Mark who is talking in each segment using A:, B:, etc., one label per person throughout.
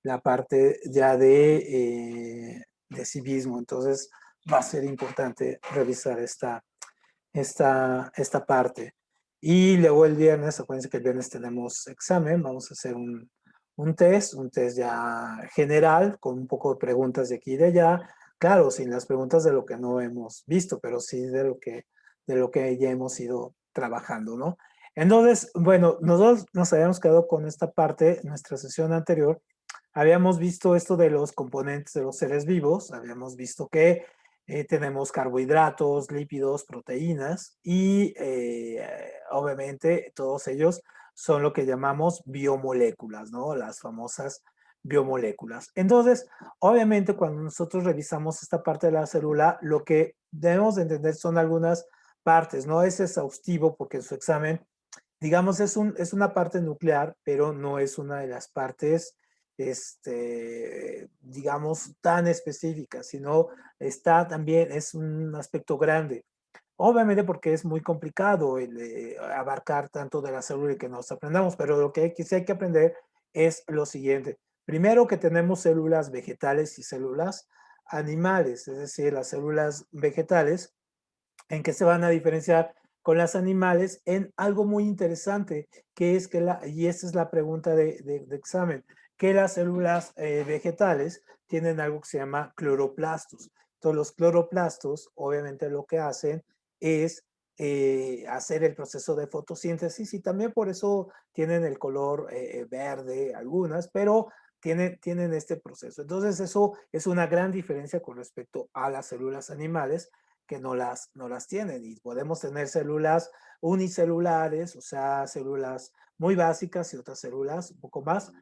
A: la parte ya de sí mismo. Entonces va a ser importante revisar esta parte. Y luego el viernes, acuérdense que el viernes tenemos examen, vamos a hacer un test ya general, con un poco de preguntas de aquí y de allá. Claro, sin las preguntas de lo que no hemos visto, pero sí de lo que ya hemos ido trabajando, ¿no? Entonces, bueno, nosotros nos habíamos quedado con esta parte, nuestra sesión anterior, habíamos visto esto de los componentes de los seres vivos, habíamos visto que tenemos carbohidratos, lípidos, proteínas y obviamente todos ellos son lo que llamamos biomoléculas, ¿no? Las famosas biomoléculas. Entonces, obviamente cuando nosotros revisamos esta parte de la célula, lo que debemos de entender son algunas partes, no es exhaustivo porque en su examen, digamos, es una parte nuclear, pero no es una de las partes digamos, tan específica, sino está también, es un aspecto grande. Obviamente porque es muy complicado el, abarcar tanto de la célula y que nos aprendamos, pero lo que sí hay que aprender es lo siguiente. Primero que tenemos células vegetales y células animales, es decir, las células vegetales en que se van a diferenciar con las animales en algo muy interesante, que es que y esta es la pregunta de examen, que las células vegetales tienen algo que se llama cloroplastos. Entonces los cloroplastos obviamente lo que hacen es hacer el proceso de fotosíntesis y también por eso tienen el color verde algunas, pero tienen este proceso. Entonces eso es una gran diferencia con respecto a las células animales que no las tienen y podemos tener células unicelulares, o sea, células muy básicas y otras células un poco más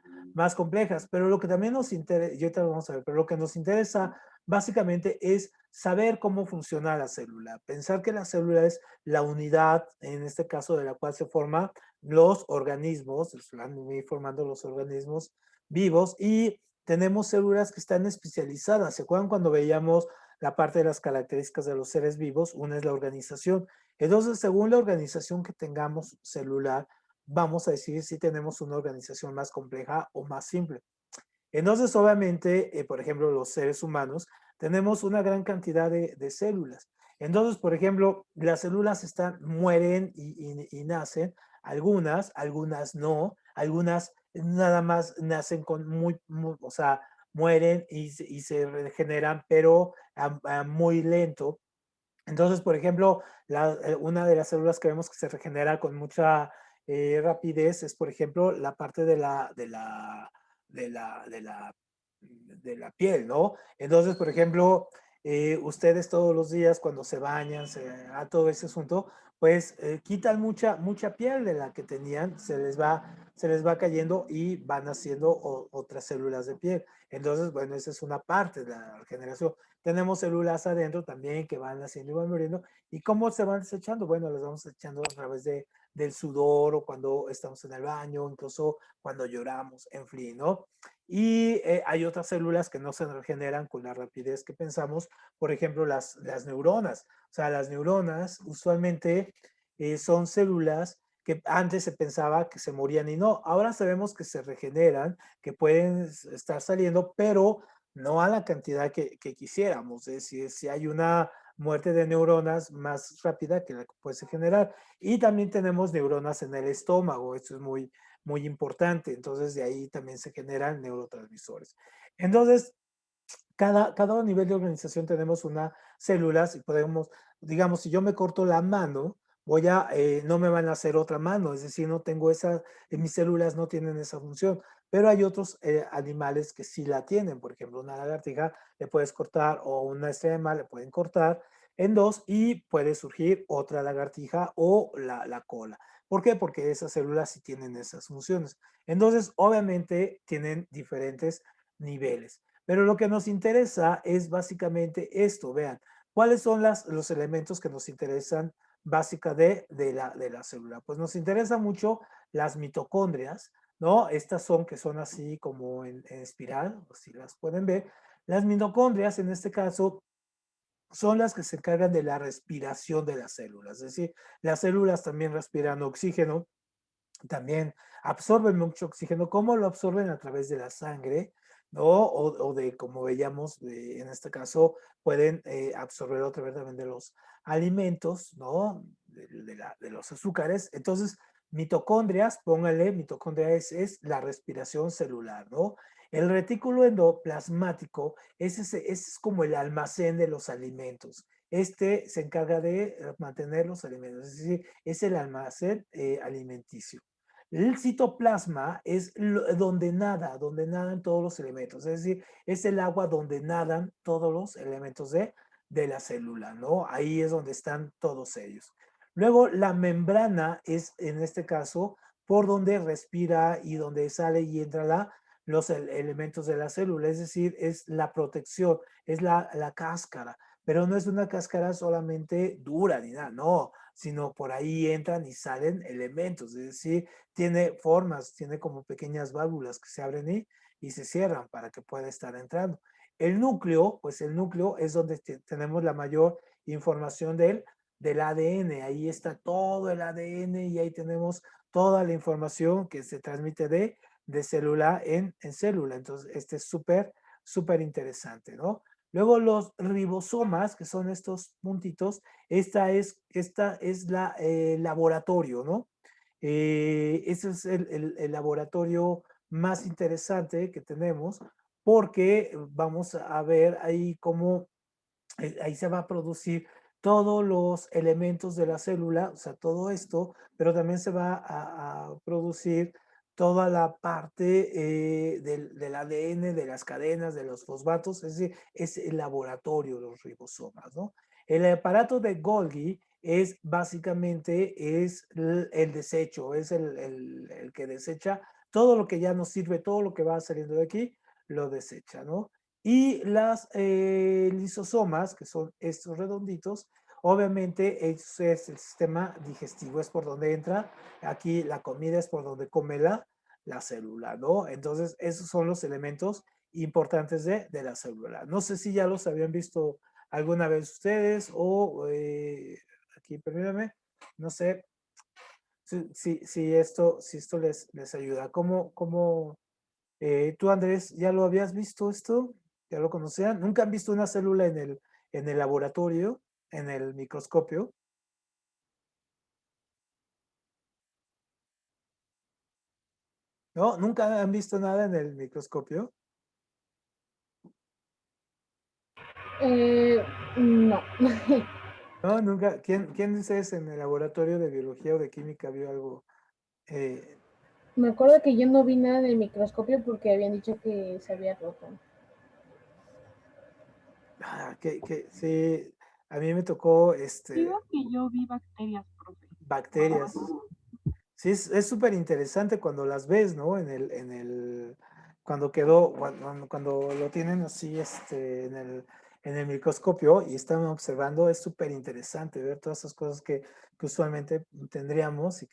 A: complejas. Pero lo que también nos interesa, y ahorita lo vamos a ver, pero lo que nos interesa básicamente es saber cómo funciona la célula. Pensar que la célula es la unidad, en este caso, de la cual se forman los organismos, se van a ir formando los organismos vivos y tenemos células que están especializadas. ¿Se acuerdan cuando veíamos la parte de las características de los seres vivos? Una es la organización. Entonces, según la organización que tengamos celular, vamos a decir si tenemos una organización más compleja o más simple. Entonces, obviamente, por ejemplo, los seres humanos tenemos una gran cantidad de células. Entonces, por ejemplo, las células mueren y nacen, algunas no, algunas nada más nacen con o sea, mueren y se regeneran, pero muy lento. Entonces, por ejemplo, una de las células que vemos que se regenera con mucha rapidez es, por ejemplo, la parte de la, de la, de la piel, ¿no? Entonces, por ejemplo, ustedes todos los días cuando se bañan, a todo ese asunto, pues quitan mucha piel de la que tenían, se les va cayendo y van haciendo otras células de piel. Entonces, bueno, esa es una parte de la regeneración. Tenemos células adentro también que van haciendo y van muriendo. ¿Y cómo se van desechando? Bueno, las vamos echando a través del sudor o cuando estamos en el baño, incluso cuando lloramos, en fin, ¿no? Y hay otras células que no se regeneran con la rapidez que pensamos, por ejemplo, las neuronas. O sea, las neuronas usualmente son células que antes se pensaba que se morían y no. Ahora sabemos que se regeneran, que pueden estar saliendo, pero no a la cantidad que quisiéramos. Es decir, si hay una muerte de neuronas más rápida que la que puede generar. Y también tenemos neuronas en el estómago, esto es muy importante. Entonces, de ahí también se generan neurotransmisores. Entonces, cada nivel de organización tenemos unas células y podemos, digamos, si yo me corto la mano, no me van a hacer otra mano, es decir, no tengo mis células no tienen esa función, pero hay otros animales que sí la tienen, por ejemplo, una lagartija le puedes cortar o una estrema le pueden cortar en dos y puede surgir otra lagartija o la cola. ¿Por qué? Porque esas células sí tienen esas funciones. Entonces, obviamente, tienen diferentes niveles. Pero lo que nos interesa es básicamente esto, vean, ¿cuáles son los elementos que nos interesan básica de la célula? Pues nos interesa mucho las mitocondrias, ¿no? Estas son que son así como en espiral, si las pueden ver. Las mitocondrias, en este caso, son las que se encargan de la respiración de las células, es decir, las células también respiran oxígeno también absorben mucho oxígeno. ¿Cómo lo absorben? A través de la sangre, ¿no? O de, como veíamos, en este caso, pueden absorberlo a través también de los alimentos, ¿no? De los azúcares. Entonces, mitocondrias, póngale, mitocondria es la respiración celular, ¿no? El retículo endoplasmático ese es como el almacén de los alimentos. Este se encarga de mantener los alimentos, es decir, es el almacén alimenticio. El citoplasma es donde nadan todos los elementos, es decir, es el agua donde nadan todos los elementos de la célula, ¿no? Ahí es donde están todos ellos. Luego, la membrana es, en este caso, por donde respira y donde sale y entra los elementos de la célula, es decir, es la protección, es la cáscara, pero no es una cáscara solamente dura ni nada, no, sino por ahí entran y salen elementos, es decir, tiene formas, tiene como pequeñas válvulas que se abren y se cierran para que pueda estar entrando. El núcleo, pues el núcleo es donde tenemos la mayor información del ADN, ahí está todo el ADN y ahí tenemos toda la información que se transmite de célula en célula, entonces este es súper interesante, ¿no? Luego los ribosomas, que son estos puntitos, esta es la laboratorio, ¿no? Ese es el laboratorio más interesante que tenemos porque vamos a ver ahí cómo ahí se va a producir todos los elementos de la célula, o sea, todo esto, pero también se va a producir toda la parte del ADN, de las cadenas, de los fosfatos, es decir, es el laboratorio, los ribosomas, ¿no? El aparato de Golgi es básicamente es el desecho, es el que desecha todo lo que ya no sirve, todo lo que va saliendo de aquí, lo desecha, ¿no? Y las lisosomas, que son estos redonditos, obviamente ese es el sistema digestivo, es por donde entra. Aquí la comida es por donde come la célula, ¿no? Entonces, esos son los elementos importantes de la célula. No sé si ya los habían visto alguna vez ustedes o aquí, permítame, no sé si esto les ayuda. ¿Tú, Andrés, ya lo habías visto esto? ¿Ya lo conocían? ¿Nunca han visto una célula en el laboratorio, en el microscopio? ¿No? ¿Nunca han visto nada en el microscopio?
B: No.
A: No, nunca. ¿Quién de ustedes en el laboratorio de biología o de química vio algo? Eh,
B: Me acuerdo que yo no vi nada en el microscopio porque habían dicho que se había roto.
A: sí, a mí me tocó
C: Digo que yo vi bacterias, profe.
A: bacterias. Sí, es súper interesante cuando las ves, ¿no? Cuando quedó, cuando lo tienen así, en el microscopio y están observando, es súper interesante ver todas esas cosas que usualmente tendríamos y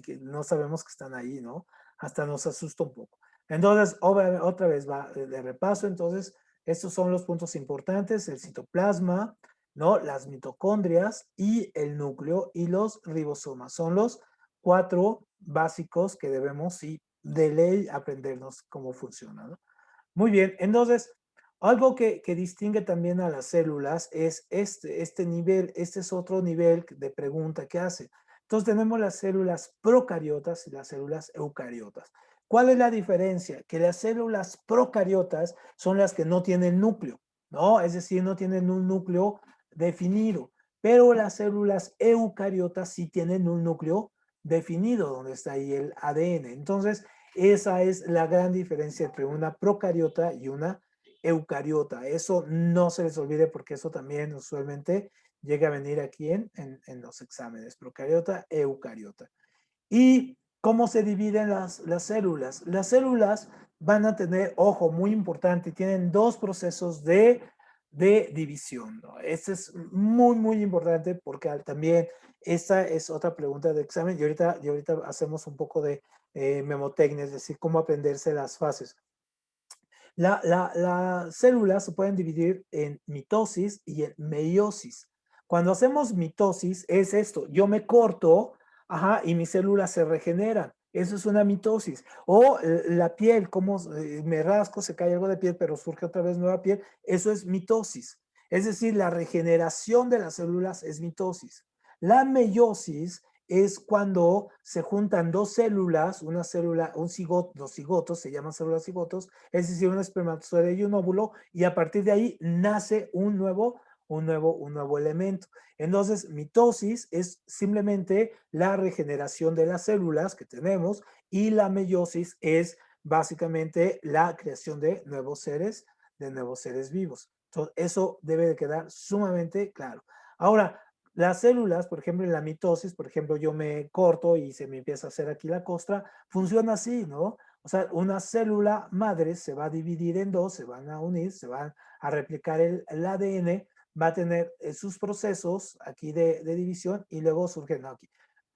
A: que no sabemos que están ahí, ¿no? Hasta nos asusta un poco. Entonces, otra vez va de repaso, entonces, estos son los puntos importantes, el citoplasma, ¿no? Las mitocondrias y el núcleo y los ribosomas. Son los cuatro básicos que debemos, sí, de ley aprendernos cómo funciona, ¿no? Muy bien, entonces, algo que distingue también a las células es este nivel, este es otro nivel de pregunta que hace. Entonces tenemos las células procariotas y las células eucariotas. ¿Cuál es la diferencia? Que las células procariotas son las que no tienen núcleo, ¿no? Es decir, no tienen un núcleo definido, pero las células eucariotas sí tienen un núcleo definido, donde está ahí el ADN. Entonces, esa es la gran diferencia entre una procariota y una eucariota. Eso no se les olvide porque eso también usualmente llega a venir aquí en los exámenes. Procariota, eucariota. ¿Y cómo se dividen las células? Las células van a tener, ojo, muy importante, tienen dos procesos de división, ¿no? Este es muy importante porque también esta es otra pregunta de examen y ahorita hacemos un poco de memotecnia, es decir, cómo aprenderse las fases. Las células se pueden dividir en mitosis y en meiosis. Cuando hacemos mitosis es esto, yo me corto Ajá, y mis células se regeneran. Eso es una mitosis. O la piel, como me rasco, se cae algo de piel, pero surge otra vez nueva piel. Eso es mitosis. Es decir, la regeneración de las células es mitosis. La meiosis es cuando se juntan dos células, una célula, un cigoto, los cigotos, se llaman células cigotos, es decir, un espermatozoide y un óvulo, y a partir de ahí nace un nuevo elemento. Entonces, mitosis es simplemente la regeneración de las células que tenemos y la meiosis es básicamente la creación de nuevos seres vivos. Entonces, eso debe de quedar sumamente claro. Ahora, las células, por ejemplo, en la mitosis, por ejemplo, yo me corto y se me empieza a hacer aquí la costra, funciona así, ¿no? O sea, una célula madre se va a dividir en dos, se van a unir, se van a replicar el ADN, va a tener sus procesos aquí de división y luego surgen aquí.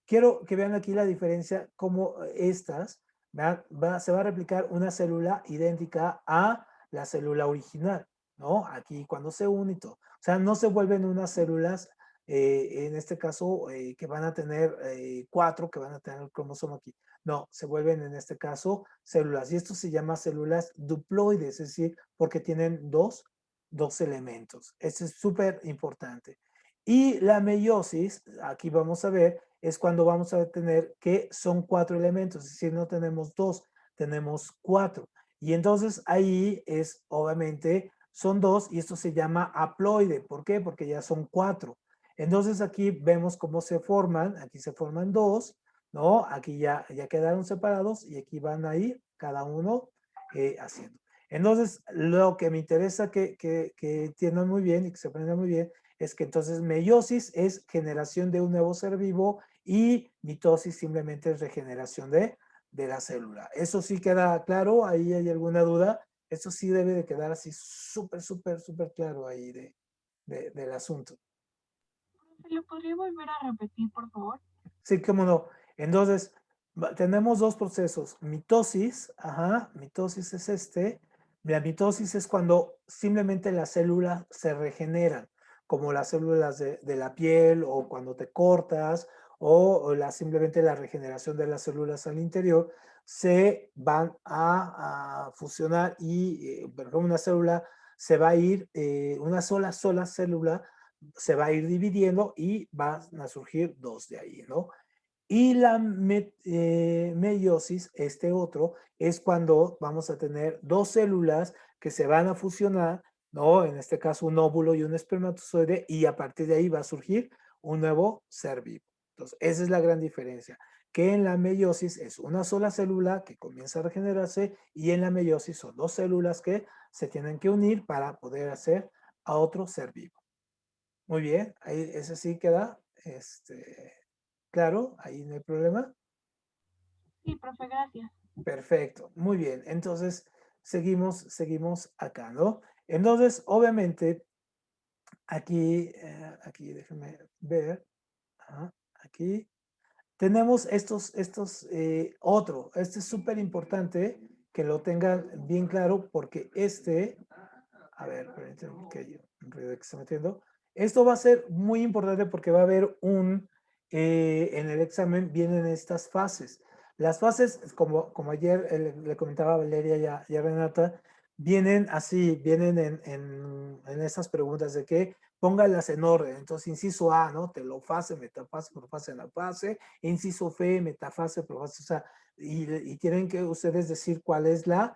A: Quiero que vean aquí la diferencia, como estas, se va a replicar una célula idéntica a la célula original, ¿no? Aquí cuando se une y todo. O sea, no se vuelven unas células, en este caso, que van a tener 4, que van a tener el cromosoma aquí. No, se vuelven en este caso células. Y esto se llama células diploides, es decir, porque tienen dos elementos. Esto es súper importante. Y la meiosis, aquí vamos a ver, es cuando vamos a tener que son 4 elementos, es decir, no tenemos 2, tenemos 4. Y entonces ahí es, obviamente, son 2 y esto se llama haploide. ¿Por qué? Porque ya son 4. Entonces aquí vemos cómo se forman, aquí se forman 2, ¿no? Aquí ya quedaron separados y aquí van a ir cada uno haciendo. Entonces, lo que me interesa que entiendan muy bien y que se aprendan muy bien es que entonces meiosis es generación de un nuevo ser vivo y mitosis simplemente es regeneración de la célula. ¿Eso sí queda claro? ¿Ahí hay alguna duda? Eso sí debe de quedar así súper, súper, súper claro ahí del asunto.
C: ¿Se lo podría volver a repetir, por favor?
A: Sí, cómo no. Entonces, tenemos dos procesos. Mitosis, ajá, mitosis es este. La mitosis es cuando simplemente las células se regeneran, como las células de la piel o cuando te cortas o simplemente la regeneración de las células al interior se van a fusionar y, por ejemplo, una célula se va a ir, una sola célula se va a ir dividiendo y van a surgir dos de ahí, ¿no? Y la meiosis, este otro, es cuando vamos a tener dos células que se van a fusionar, ¿no? En este caso un óvulo y un espermatozoide, y a partir de ahí va a surgir un nuevo ser vivo. Entonces, esa es la gran diferencia, que en la meiosis es una sola célula que comienza a regenerarse y en la meiosis son dos células que se tienen que unir para poder hacer a otro ser vivo. Muy bien, ahí ese sí queda, claro, ahí no hay problema.
C: Sí, profe, gracias.
A: Perfecto, muy bien. Entonces, seguimos acá, ¿no? Entonces, obviamente, aquí, déjenme ver, aquí, tenemos este es súper importante que lo tengan bien claro porque a ver, permítanme que hay un ruido que está metiendo. Esto va a ser muy importante porque va a haber en el examen vienen estas fases. Las fases, como ayer le comentaba a Valeria y a Renata, vienen así, vienen en estas preguntas de que póngalas en orden. Entonces, inciso A, ¿no? Telofase, metafase, profase, anafase. Inciso F, metafase, profase, o sea, y tienen que ustedes decir cuál es la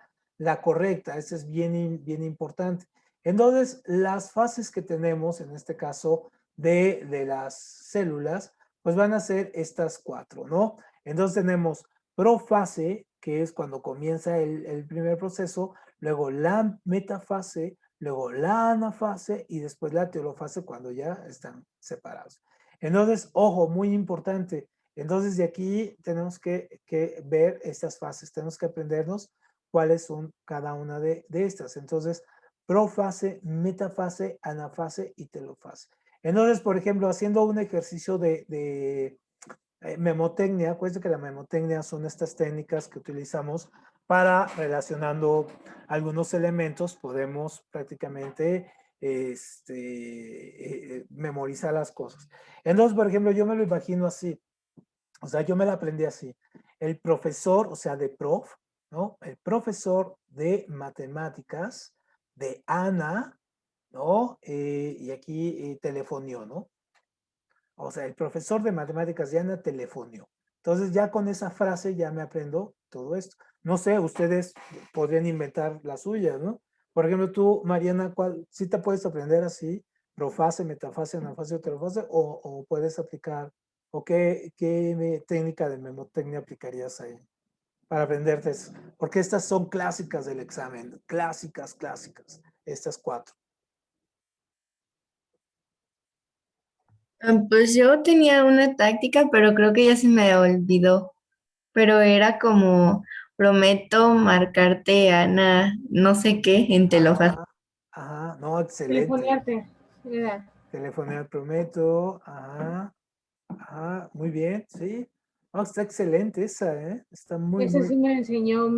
A: correcta. Eso es bien importante. Entonces, las fases que tenemos, en este caso, de las células, pues van a ser estas 4, ¿no? Entonces tenemos profase, que es cuando comienza el primer proceso, luego la metafase, luego la anafase y después la telofase cuando ya están separados. Entonces, ojo, muy importante. Entonces, de aquí tenemos que ver estas fases, tenemos que aprendernos cuáles son cada una de estas. Entonces, profase, metafase, anafase y telofase. Entonces, por ejemplo, haciendo un ejercicio de memotecnia, acuérdense que la memotecnia son estas técnicas que utilizamos para relacionando algunos elementos, podemos prácticamente memorizar las cosas. Entonces, por ejemplo, yo me lo imagino así. O sea, yo me la aprendí así. El profesor, o sea, de prof, ¿no? El profesor de matemáticas de Ana, ¿no? Y aquí telefonió, ¿no? O sea, el profesor de matemáticas de Ana telefonió. Entonces ya con esa frase ya me aprendo todo esto. No sé, ustedes podrían inventar las suyas, ¿no? Por ejemplo, tú, Mariana, ¿cuál, sí te puedes aprender así? Profase, metafase, anafase o telefase, o puedes aplicar, o qué técnica de memotecnia aplicarías ahí para aprenderte eso? Porque estas son clásicas del examen, clásicas, clásicas, estas cuatro.
D: Pues yo tenía una táctica, pero creo que ya se me olvidó. Pero era como, prometo marcarte, Ana, no sé qué, en Telofaz.
A: Ajá, ajá, no, excelente.
B: Telefonearte. Era.
A: Telefonear prometo, ajá, ajá, muy bien, sí. Oh, está excelente esa, ¿eh? Está muy,
B: Ese
A: muy.
B: sí me enseñó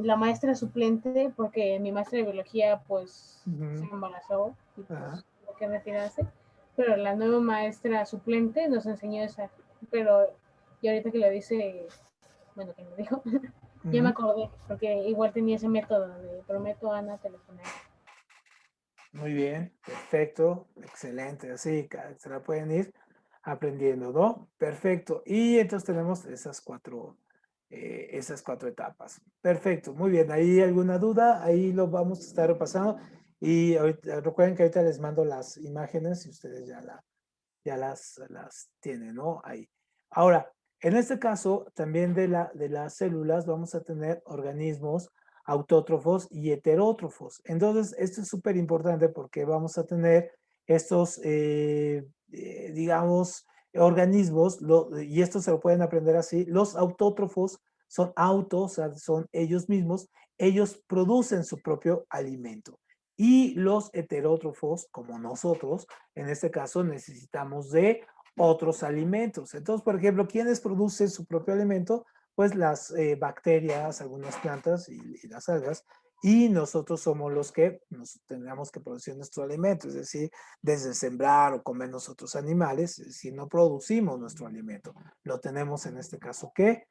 B: la maestra suplente, porque mi maestra de biología, pues, se
A: Ujú,
B: embarazó y
A: ajá,
B: pues tuvo que retirarse. Pero la nueva maestra suplente nos enseñó esa. Pero, y ahorita que lo dice, bueno, que me dijo, ya me
A: ujú,
B: acordé, porque igual tenía ese método de prometo a Ana telefonar.
A: muy bien, perfecto, excelente. Así, se la pueden ir aprendiendo, ¿no? Perfecto. Y entonces tenemos esas cuatro etapas. Perfecto, muy bien. ¿Hay alguna duda? Ahí lo vamos a estar repasando. Y recuerden que ahorita les mando las imágenes y ustedes ya las tiene, ¿no? Ahí. Ahora, en este caso, también de las células vamos a tener organismos autótrofos y heterótrofos. Entonces, esto es súper importante porque vamos a tener estos, digamos, organismos, y esto se lo pueden aprender así, los autótrofos son autos, o sea, son ellos mismos, ellos producen su propio alimento. Y los heterótrofos, como nosotros, en este caso necesitamos de otros alimentos. Entonces, por ejemplo, ¿quiénes producen su propio alimento? Pues las bacterias, algunas plantas y las algas. Y nosotros somos los que nos tendríamos que producir nuestro alimento, es decir, desde sembrar o comer nosotros animales, es decir, no producimos nuestro alimento. Lo tenemos en este caso que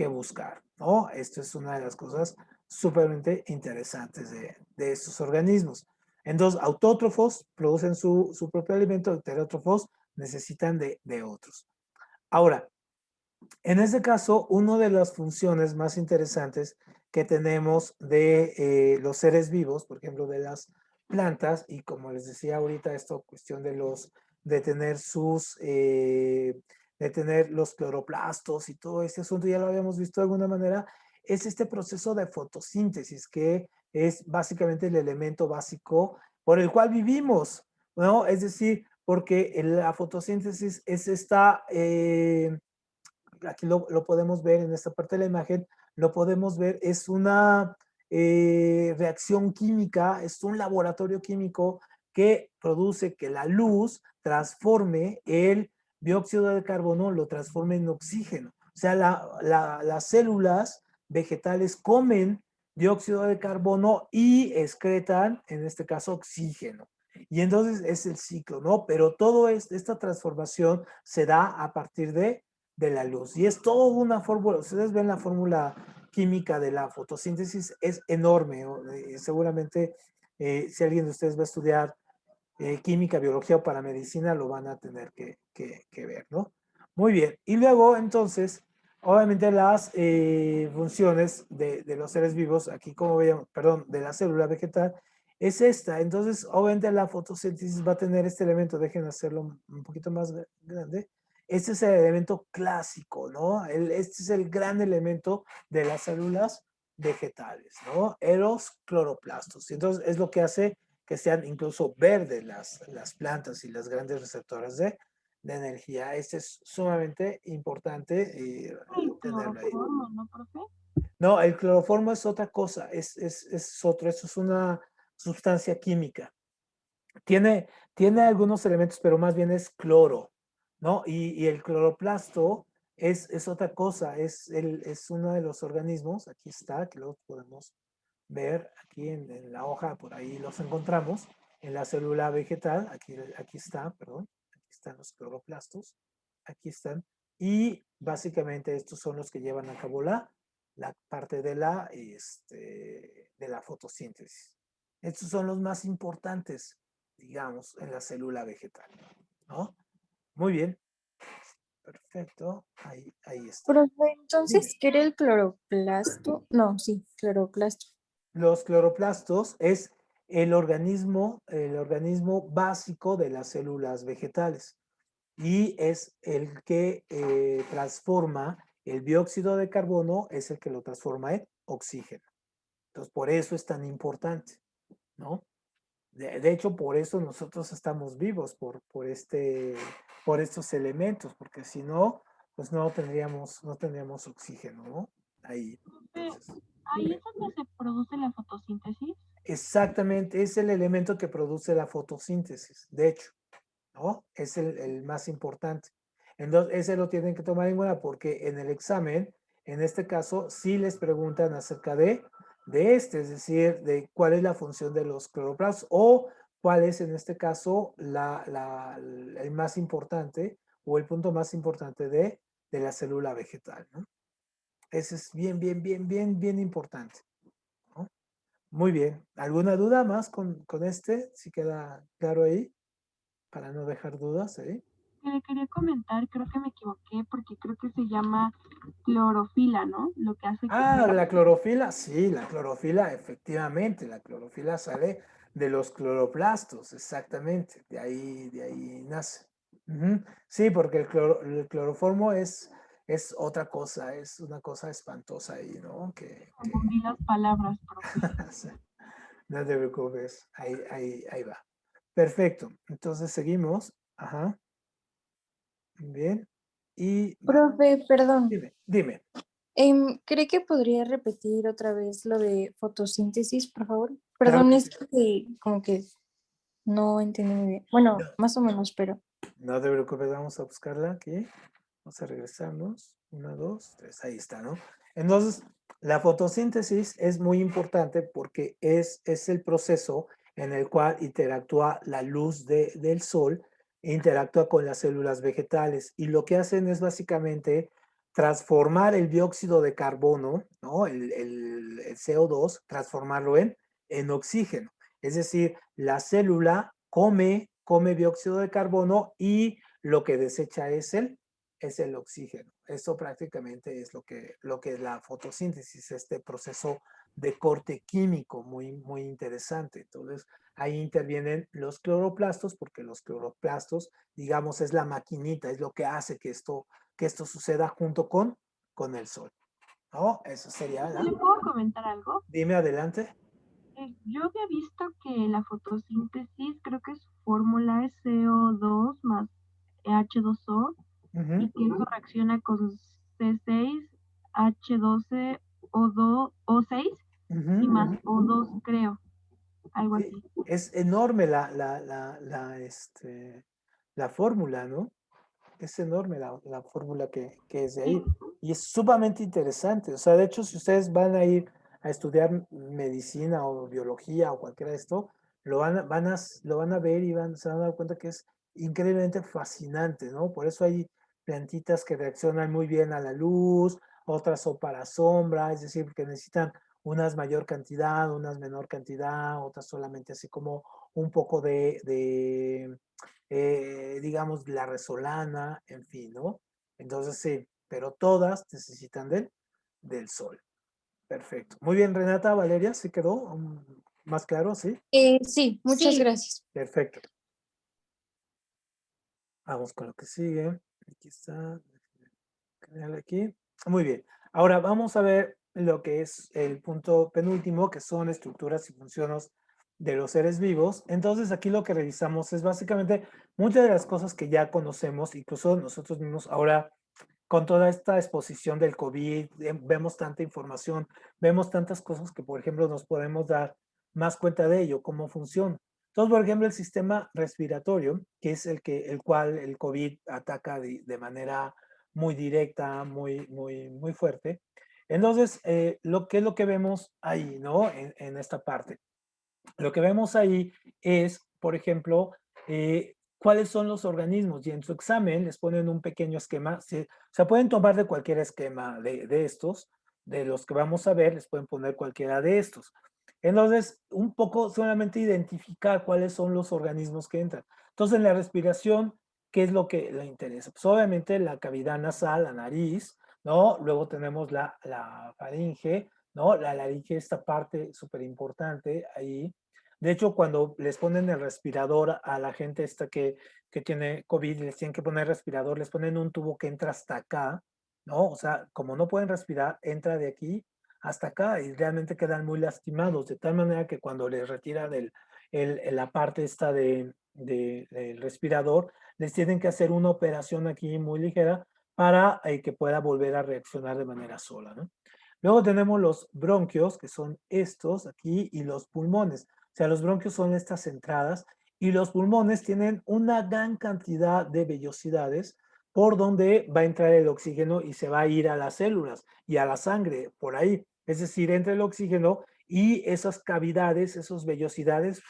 A: buscar, ¿no? Esto es una de las cosas súper interesantes de estos organismos. Entonces, autótrofos producen su propio alimento, heterótrofos necesitan de otros. Ahora, en este caso, una de las funciones más interesantes que tenemos de los seres vivos, por ejemplo, de las plantas, y como les decía ahorita, esto cuestión de tener de tener los cloroplastos y todo este asunto, ya lo habíamos visto de alguna manera, es este proceso de fotosíntesis, que es básicamente el elemento básico por el cual vivimos, ¿no? Es decir, porque la fotosíntesis es esta, aquí lo podemos ver en esta parte de la imagen, lo podemos ver, es una reacción química, es un laboratorio químico que produce que la luz transforme el dióxido de carbono, lo transforme en oxígeno. O sea, las células vegetales comen dióxido de carbono y excretan, en este caso, oxígeno. Y entonces es el ciclo, ¿no? Pero toda esta transformación se da a partir de la luz. Y es toda una fórmula, ustedes ven la fórmula química de la fotosíntesis, es enorme. Seguramente si alguien de ustedes va a estudiar química, biología o paramedicina, lo van a tener que ver, ¿no? Muy bien. Y luego, entonces, obviamente las funciones de los seres vivos, aquí como veíamos, perdón, de la célula vegetal, es esta. Entonces, obviamente la fotosíntesis va a tener este elemento, dejen hacerlo un poquito más grande. Este es el elemento clásico, ¿no? Este es el gran elemento de las células vegetales, ¿no? Los cloroplastos. Y entonces es lo que hace que sean incluso verdes las plantas y las grandes receptoras de energía. Este es sumamente importante
C: El
A: tenerlo ahí.
C: cloroformo, ¿no, profe?
A: No, el cloroformo es otra cosa, es otro, eso es una sustancia química. Tiene algunos elementos, pero más bien es cloro, ¿no? Y el cloroplasto es otra cosa, es uno de los organismos, aquí está, que lo podemos ver aquí en la hoja, por ahí los encontramos, en la célula vegetal, aquí está, perdón, aquí están los cloroplastos, aquí están, Y básicamente estos son los que llevan a cabo la parte de la fotosíntesis. Estos son los más importantes, digamos, en la célula vegetal, ¿no? Muy bien. Perfecto. Ahí está.
E: Profe,
A: Dime.
E: entonces, ¿qué era el cloroplasto? No, sí, cloroplasto.
A: Los cloroplastos es el organismo básico de las células vegetales y es el que transforma el dióxido de carbono, es el que lo transforma en oxígeno. Entonces, por eso es tan importante, ¿no? De hecho, por eso nosotros estamos vivos, por estos elementos, porque si no, pues no tendríamos oxígeno, ¿no? Ahí.
C: Profe,
A: Entonces,
C: ahí
A: dime.
C: es donde se produce la fotosíntesis.
A: Exactamente, es el elemento que produce la fotosíntesis, de hecho, ¿no? Es el más importante. Entonces, ese lo tienen que tomar en cuenta porque en el examen, en este caso, sí les preguntan acerca es decir, de cuál es la función de los cloroplastos o cuál es en este caso el más importante o el punto más importante de la célula vegetal, ¿no? Ese es bien importante, ¿no? Muy bien. ¿Alguna duda más con este? ¿Si queda claro ahí? Para no dejar dudas ahí.
C: Que le quería comentar, creo que me equivoqué porque creo que se llama clorofila, ¿no? Lo que hace que
A: Ah,
C: se...
A: la clorofila, sí, la clorofila, efectivamente, la clorofila sale de los cloroplastos, exactamente, de ahí nace. Ujú. Sí, porque el cloroformo es otra cosa, es una cosa espantosa ahí, ¿no?
C: Confundí las palabras, profe.
A: Sí, no te preocupes, ahí va. Perfecto, entonces seguimos. Ajá, bien. Y va,
E: Profe, perdón.
A: dime.
E: ¿Cree que podría repetir otra vez lo de fotosíntesis, por favor?
A: Claro
E: Perdón,
A: que
E: es
A: sí.
E: que como que no entendí muy bien. Bueno,
A: No,
E: más o menos, pero
A: no te preocupes, vamos a buscarla aquí. Vamos a regresarnos. 1, 2, 3, ahí está, ¿no? Entonces, la fotosíntesis es muy importante porque es el proceso en el cual interactúa la luz del sol, e interactúa con las células vegetales y lo que hacen es básicamente transformar el dióxido de carbono, ¿no? El CO2, transformarlo en oxígeno. Es decir, la célula come dióxido de carbono y lo que desecha es el oxígeno. Eso prácticamente es lo que es la fotosíntesis, este proceso de corte químico muy interesante. Entonces, ahí intervienen los cloroplastos, porque los cloroplastos, digamos, es la maquinita, es lo que hace que esto suceda junto con el sol, ¿no? Eso sería
C: ¿Le puedo comentar algo?
A: Dime adelante.
C: Yo había visto que la fotosíntesis, creo que su fórmula es CO2 más H2O y
A: Ujú,
C: que eso reacciona con C6, H12O2, O6
A: ujú,
C: y más
A: ujú.
C: O2, creo, algo
A: Sí,
C: así.
A: es enorme la fórmula, ¿no? Es enorme la fórmula que es de
C: Sí,
A: ahí. Y es sumamente interesante. O sea, de hecho, si ustedes van a ir a estudiar medicina o biología o cualquiera de esto, lo van a ver y se van a dar cuenta que es increíblemente fascinante, ¿no? Por eso hay plantitas que reaccionan muy bien a la luz, otras son para sombra, es decir, porque necesitan unas mayor cantidad, unas menor cantidad, otras solamente así como un poco digamos, la resolana, en fin, ¿no? Entonces sí, pero todas necesitan del sol. Perfecto. Muy bien, Renata, Valeria, ¿sí quedó más claro? Sí.
E: sí, muchas gracias.
A: Perfecto. Vamos con lo que sigue. Aquí está. Aquí. Muy bien. Ahora vamos a ver lo que es el punto penúltimo, que son estructuras y funciones de los seres vivos. Entonces aquí lo que revisamos es básicamente muchas de las cosas que ya conocemos, incluso nosotros mismos ahora con toda esta exposición del COVID, vemos tanta información, vemos tantas cosas que, por ejemplo, nos podemos dar más cuenta de ello, cómo funciona. Entonces, por ejemplo, el sistema respiratorio, que es el cual el COVID ataca de manera muy directa, muy fuerte. Entonces, ¿qué es lo que vemos ahí, ¿no? En esta parte. Lo que vemos ahí es, por ejemplo, cuáles son los organismos, y en su examen les ponen un pequeño esquema. O sea, pueden tomar de cualquier esquema de estos, de los que vamos a ver, les pueden poner cualquiera de estos. Entonces, un poco solamente identificar cuáles son los organismos que entran. Entonces, en la respiración, ¿qué es lo que le interesa? Pues obviamente la cavidad nasal, la nariz, ¿no? Luego tenemos la faringe, ¿no? La laringe, esta parte súper importante ahí. De hecho, cuando les ponen el respirador a la gente esta que tiene COVID, les tienen que poner respirador, les ponen un tubo que entra hasta acá, ¿no? O sea, como no pueden respirar, entra de aquí hasta acá y realmente quedan muy lastimados, de tal manera que cuando les retiran la parte esta del respirador, les tienen que hacer una operación aquí muy ligera para que pueda volver a reaccionar de manera sola, ¿no? Luego tenemos los bronquios, que son estos aquí, y los pulmones. O sea, los bronquios son estas entradas y los pulmones tienen una gran cantidad de vellosidades por donde va a entrar el oxígeno y se va a ir a las células y a la sangre, por ahí. Es decir, entra el oxígeno y esas cavidades, esas vellosidades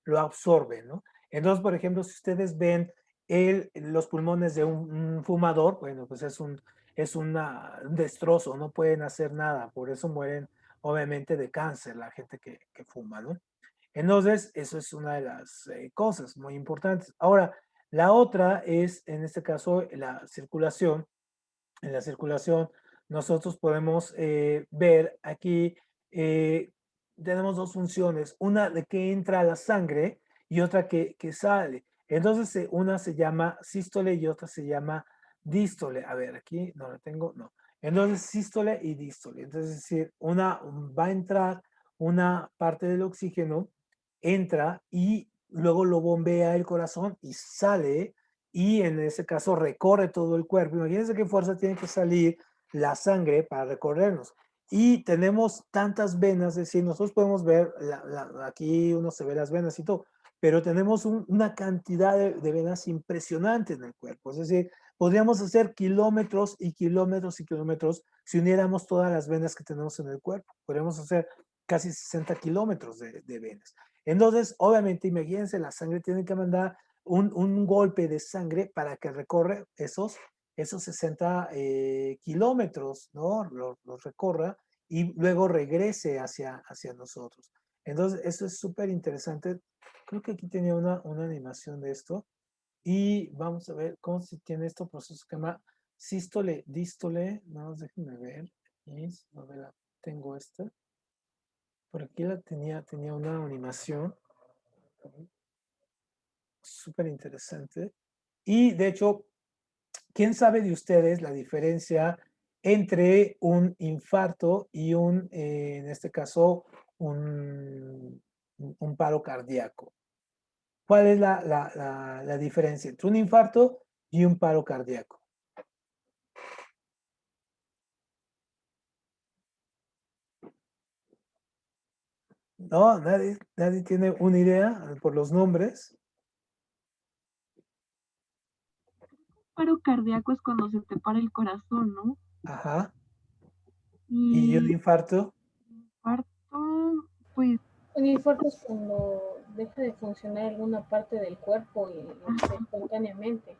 A: lo absorben, ¿no? Entonces, por ejemplo, si ustedes ven los pulmones de un fumador, bueno, pues es un destrozo, no pueden hacer nada, por eso mueren obviamente de cáncer la gente que fuma, ¿no? Entonces, eso es una de las cosas muy importantes. Ahora, la otra es, en este caso, la circulación. En la circulación, nosotros podemos ver aquí, tenemos dos funciones, una de que entra a la sangre y otra que sale. Entonces, una se llama sístole y otra se llama dístole. A ver, aquí no la tengo, no. Entonces, sístole y dístole. Entonces, es decir, una va a entrar una parte del oxígeno, entra y luego lo bombea el corazón y sale, y en ese caso recorre todo el cuerpo. Imagínense qué fuerza tiene que salir la sangre para recorrernos. Y tenemos tantas venas, es decir, nosotros podemos ver, aquí uno se ve las venas y todo, pero tenemos una cantidad de venas impresionante en el cuerpo. Es decir, podríamos hacer kilómetros y kilómetros y kilómetros si uniéramos todas las venas que tenemos en el cuerpo. Podríamos hacer casi 60 kilómetros de venas. Entonces, obviamente, imagínense, la sangre tiene que mandar un golpe de sangre para que recorre esos 60 kilómetros, ¿no? Los recorra y luego regrese hacia nosotros. Entonces, eso es súper interesante. Creo que aquí tenía una animación de esto. Y vamos a ver cómo se tiene esto proceso que se llama sístole, dístole. No, déjenme ver. ¿Dónde la tengo esta? Por aquí la tenía una animación súper interesante. Y de hecho, ¿quién sabe de ustedes la diferencia entre un infarto y en este caso, un paro cardíaco? ¿Cuál es la diferencia entre un infarto y un paro cardíaco? No, nadie tiene una idea por los nombres.
C: Paro cardíaco es cuando se te para el corazón, ¿no?
A: Ajá. ¿Y un
C: Y
A: infarto?
C: infarto, pues,
B: Un infarto es cuando deja de funcionar alguna parte del cuerpo y espontáneamente.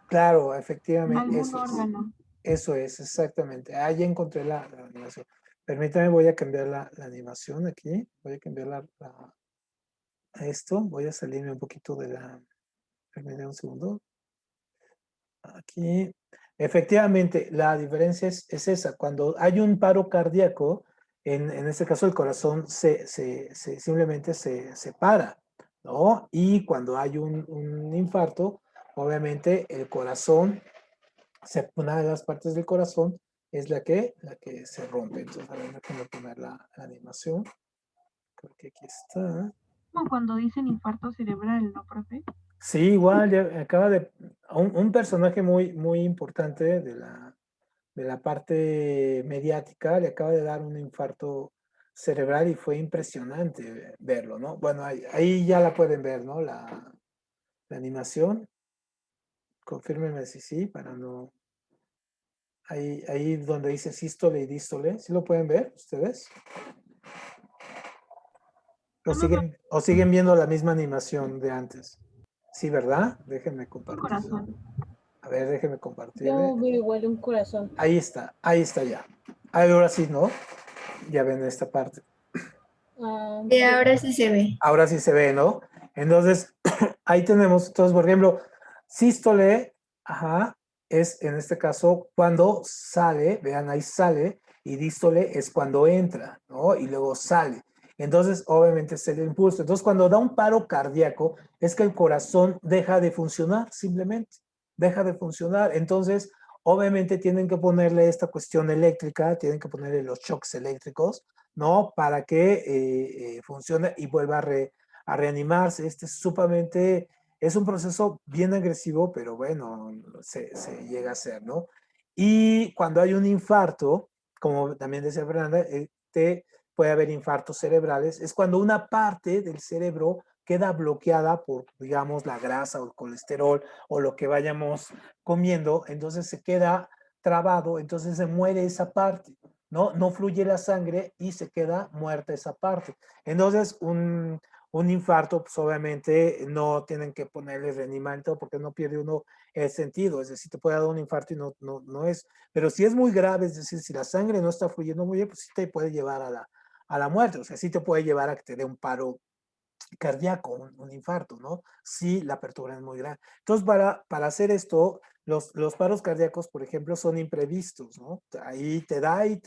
A: Claro, efectivamente.
C: algún órgano.
A: Eso es, exactamente. Ah, ya encontré la animación. Permítame, voy a cambiar la animación aquí. Voy a cambiar a esto. Voy a salirme un poquito de la... Permítame un segundo. Aquí. Efectivamente, la diferencia es esa. Cuando hay un paro cardíaco, en este caso el corazón simplemente se para, ¿no? Y cuando hay un infarto, obviamente el corazón, una de las partes del corazón es la que se rompe. Entonces, a ver, déjame poner la animación. Creo que aquí está.
C: Como cuando dicen infarto cerebral, ¿no, profe?
A: Sí, igual, ya acaba de... Un personaje muy importante de la parte mediática le acaba de dar un infarto cerebral y fue impresionante verlo, ¿no? Bueno, ahí ya la pueden ver, ¿no? La animación. Confírmenme si sí, para no... Ahí donde dice sístole y dístole, ¿sí lo pueden ver ustedes? ¿O siguen viendo la misma animación de antes? Sí, ¿verdad? Déjenme
C: Un
A: compartir.
C: corazón.
A: A ver, déjenme compartir.
B: Yo veo igual un corazón.
A: Ahí está ya. Ahora sí, ¿no? Ya ven esta parte.
D: Y
B: Sí.
D: ahora sí se ve.
A: Ahora sí se ve, ¿no? Entonces, ahí tenemos, entonces, por ejemplo, sístole, ajá, es en este caso cuando sale, vean, ahí sale, y dístole es cuando entra, ¿no? Y luego sale. Entonces, obviamente es el impulso. Entonces, cuando da un paro cardíaco, es que el corazón deja de funcionar, simplemente, deja de funcionar. Entonces, obviamente tienen que ponerle esta cuestión eléctrica, tienen que ponerle los shocks eléctricos, ¿no? Para que funcione y vuelva a reanimarse. Este es sumamente, es un proceso bien agresivo, pero bueno, se llega a hacer, ¿no? Y cuando hay un infarto, como también decía Fernanda, puede haber infartos cerebrales, es cuando una parte del cerebro queda bloqueada por, digamos, la grasa o el colesterol o lo que vayamos comiendo, entonces se queda trabado, entonces se muere esa parte. ¿No? No fluye la sangre y se queda muerta esa parte. Entonces, un infarto, pues obviamente no tienen que ponerle reanimante porque no pierde uno el sentido. Es decir, te puede dar un infarto y no es. Pero si es muy grave, es decir, si la sangre no está fluyendo muy bien, pues sí te puede llevar a la muerte. O sea, sí te puede llevar a que te dé un paro cardíaco, un infarto, ¿no? Si la apertura es muy grande. Entonces, para hacer esto, los paros cardíacos, por ejemplo, son imprevistos, ¿no? Ahí te da y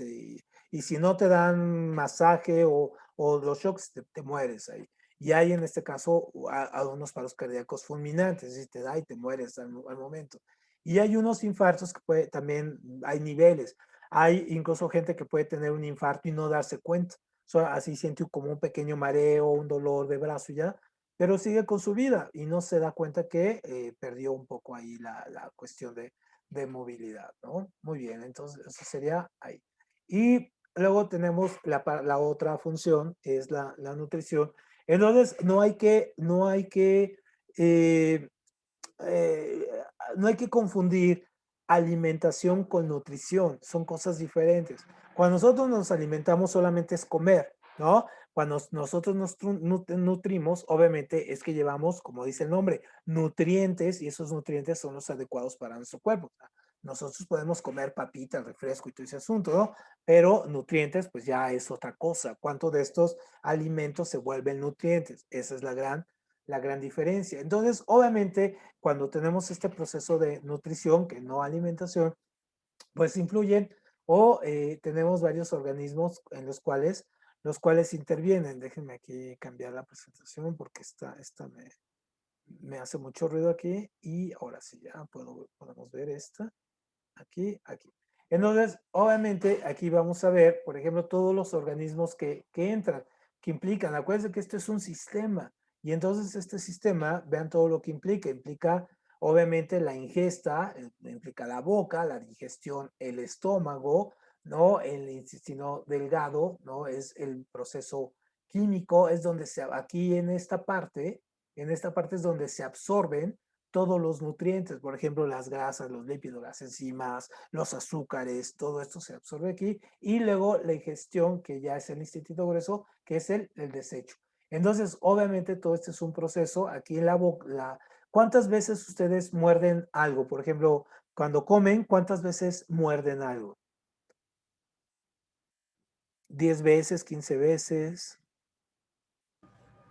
A: si no te dan masaje o los shocks, te mueres ahí. Y hay en este caso a unos paros cardíacos fulminantes, es decir, te da y te mueres al momento. Y hay unos infartos que también hay niveles. Hay incluso gente que puede tener un infarto y no darse cuenta. Así siente como un pequeño mareo, un dolor de brazo ya, pero sigue con su vida y no se da cuenta que perdió un poco ahí la cuestión de movilidad, ¿no? Muy bien, entonces eso sería ahí. Y luego tenemos la otra función, es la nutrición. Entonces, eh, eh, no hay que confundir alimentación con nutrición, son cosas diferentes. Cuando nosotros nos alimentamos solamente es comer, ¿no? Cuando nosotros nos nutrimos, obviamente es que llevamos, como dice el nombre, nutrientes y esos nutrientes son los adecuados para nuestro cuerpo. Nosotros podemos comer papitas, refresco y todo ese asunto, ¿no? Pero nutrientes, pues ya es otra cosa. ¿Cuánto de estos alimentos se vuelven nutrientes? Esa es la gran diferencia. Entonces, obviamente, cuando tenemos este proceso de nutrición, que no alimentación, pues influyen o tenemos varios organismos en los cuales intervienen. Déjenme aquí cambiar la presentación porque esta me hace mucho ruido aquí y ahora sí ya podemos ver esta. Aquí. Entonces, obviamente, aquí vamos a ver, por ejemplo, todos los organismos que entran, que implican. Acuérdense que esto es un sistema. Y entonces este sistema, vean todo lo que implica. Implica, obviamente, la ingesta, implica la boca, la digestión, el estómago, ¿no? El intestino delgado, ¿no? Es el proceso químico, es donde aquí en esta parte es donde se absorben todos los nutrientes, por ejemplo, las grasas, los lípidos, las enzimas, los azúcares, todo esto se absorbe aquí y luego la ingestión, que ya es el intestino grueso, que es el desecho. Entonces, obviamente, todo este es un proceso aquí en la boca. ¿Cuántas veces ustedes muerden algo? Por ejemplo, cuando comen, ¿cuántas veces muerden algo? ¿10 veces, 15 veces?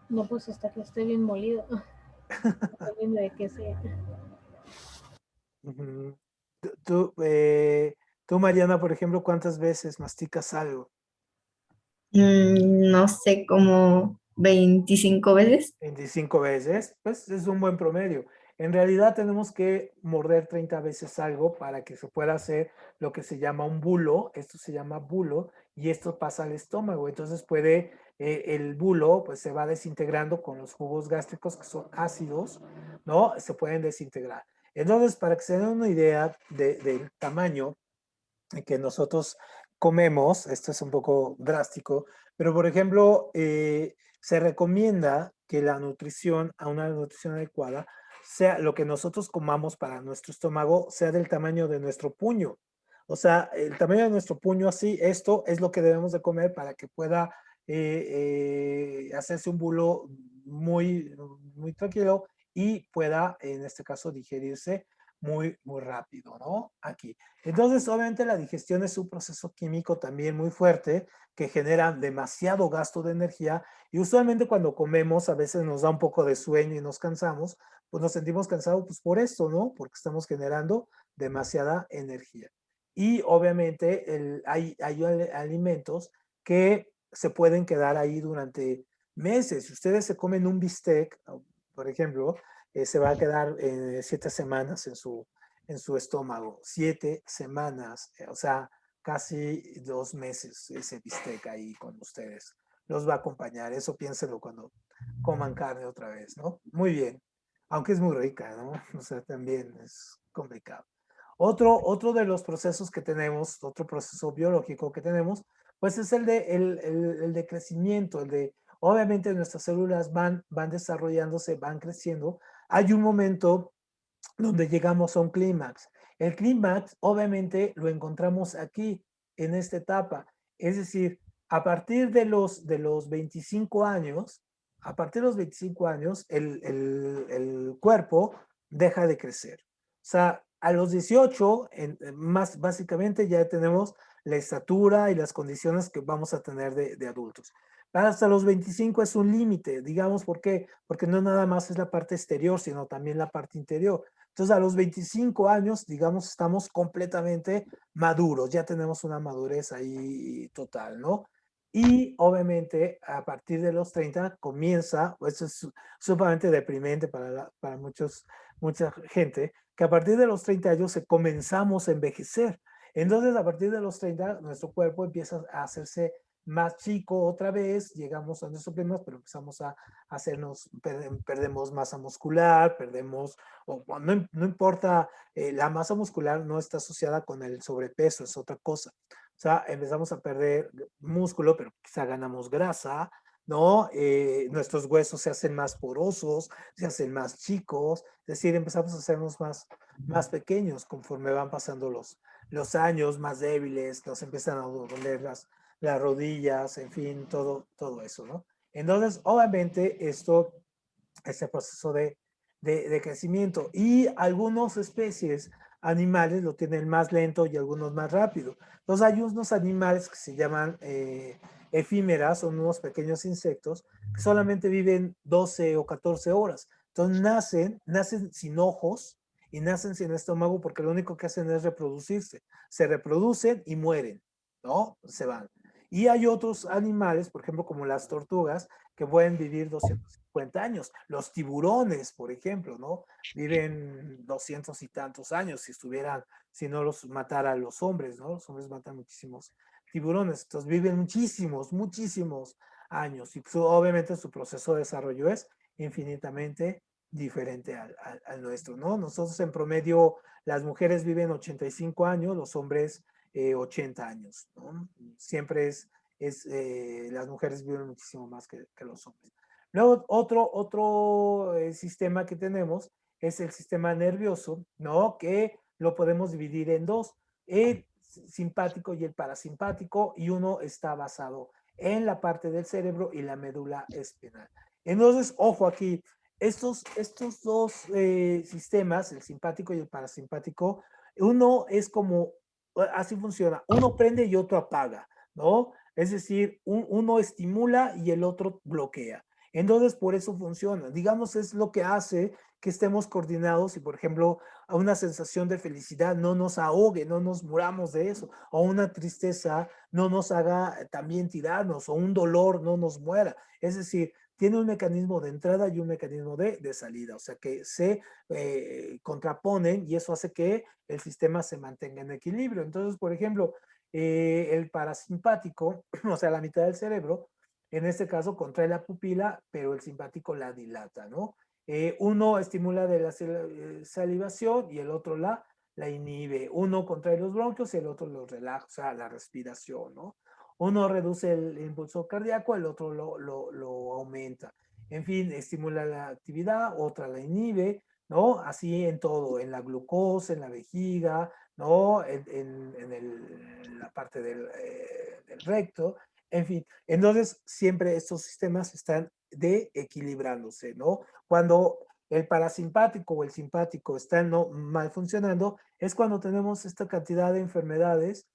B: No, pues hasta que esté bien molido. Dependiendo de qué sea.
A: Tú, Mariana, por ejemplo, ¿cuántas veces masticas algo?
D: No sé, como 25 veces.
A: 25 veces, pues es un buen promedio. En realidad tenemos que morder 30 veces algo para que se pueda hacer lo que se llama un bulo. Esto se llama bulo y esto pasa al estómago. Entonces el bulo pues se va desintegrando con los jugos gástricos que son ácidos, ¿no? Se pueden desintegrar. Entonces, para que se den una idea del tamaño que nosotros comemos, esto es un poco drástico, pero por ejemplo, se recomienda que la nutrición, a una nutrición adecuada, sea lo que nosotros comamos para nuestro estómago, sea del tamaño de nuestro puño. O sea, el tamaño de nuestro puño así, esto es lo que debemos de comer para que pueda hacerse un bulo muy tranquilo y pueda, en este caso, digerirse muy, muy rápido, ¿no? Aquí. Entonces, obviamente la digestión es un proceso químico también muy fuerte que genera demasiado gasto de energía y usualmente cuando comemos a veces nos da un poco de sueño y nos cansamos, pues nos sentimos cansados pues por esto, ¿no? Porque estamos generando demasiada energía. Y obviamente hay alimentos que se pueden quedar ahí durante meses. Si ustedes se comen un bistec, por ejemplo, se va a quedar 7 semanas en su estómago. 7 semanas, o sea, casi 2 meses ese bistec ahí con ustedes. Los va a acompañar. Eso piénsenlo cuando coman carne otra vez, ¿no? Muy bien. Aunque es muy rica, ¿no? O sea, también es complicado. Otro de los procesos que tenemos, otro proceso biológico que tenemos, pues es el de crecimiento, obviamente nuestras células van desarrollándose, van creciendo. Hay un momento donde llegamos a un clímax. El clímax, obviamente, lo encontramos aquí, en esta etapa. Es decir, a partir de los 25 años, a partir de los 25 años, el cuerpo deja de crecer. O sea, a los 18, más básicamente ya tenemos la estatura y las condiciones que vamos a tener de adultos. Hasta los 25 es un límite, digamos, ¿por qué? Porque no nada más es la parte exterior, sino también la parte interior. Entonces, a los 25 años, digamos, estamos completamente maduros, ya tenemos una madurez ahí total, ¿no? Y obviamente, a partir de los 30 comienza, eso es sumamente deprimente para mucha gente, que a partir de los 30 años comenzamos a envejecer. Entonces, a partir de los 30, nuestro cuerpo empieza a hacerse más chico otra vez, llegamos a nuestros problemas, pero empezamos a hacernos, perdemos masa muscular, perdemos, no importa, la masa muscular no está asociada con el sobrepeso, es otra cosa. O sea, empezamos a perder músculo, pero quizá ganamos grasa, ¿no? Nuestros huesos se hacen más porosos, se hacen más chicos, es decir, empezamos a hacernos más pequeños conforme van pasando los años, más débiles, nos empiezan a doler las rodillas, en fin, todo eso, ¿no? Entonces, obviamente, este proceso de crecimiento y algunas especies animales lo tienen más lento y algunos más rápido. Entonces, hay unos animales que se llaman efímeras, son unos pequeños insectos que solamente viven 12 o 14 horas. Entonces, nacen sin ojos y nacen sin estómago porque lo único que hacen es reproducirse. Se reproducen y mueren, ¿no? Se van. Y hay otros animales, por ejemplo, como las tortugas, que pueden vivir 250 años. Los tiburones, por ejemplo, ¿no? Viven 200 y tantos años si no los mataran los hombres, ¿no? Los hombres matan muchísimos tiburones, entonces viven muchísimos años y pues, obviamente su proceso de desarrollo es infinitamente diferente al nuestro, ¿no? Nosotros en promedio, las mujeres viven 85 años, los hombres 80 años, ¿no? Siempre las mujeres viven muchísimo más que los hombres. Luego, otro sistema que tenemos es el sistema nervioso, ¿no? Que lo podemos dividir en dos, el simpático y el parasimpático, y uno está basado en la parte del cerebro y la médula espinal. Entonces, ojo aquí, estos dos sistemas, el simpático y el parasimpático, uno es como, así funciona, uno prende y otro apaga, ¿no? Es decir, uno estimula y el otro bloquea. Entonces, por eso funciona. Digamos, es lo que hace que estemos coordinados y, por ejemplo, a una sensación de felicidad no nos ahogue, no nos muramos de eso, o una tristeza no nos haga también tirarnos, o un dolor no nos muera. Es decir, tiene un mecanismo de entrada y un mecanismo de salida, o sea que se contraponen y eso hace que el sistema se mantenga en equilibrio. Entonces, por ejemplo, el parasimpático, o sea, la mitad del cerebro, en este caso contrae la pupila, pero el simpático la dilata, ¿no? Uno estimula de la salivación y el otro la inhibe. Uno contrae los bronquios y el otro los relaja, o sea, la respiración, ¿no? Uno reduce el impulso cardíaco, el otro lo aumenta. En fin, estimula la actividad, otra la inhibe, ¿no? Así en todo, en la glucosa, en la vejiga, ¿no? En la parte del recto, en fin. Entonces, siempre estos sistemas están de equilibrándose, ¿no? Cuando el parasimpático o el simpático están mal funcionando, es cuando tenemos esta cantidad de enfermedades,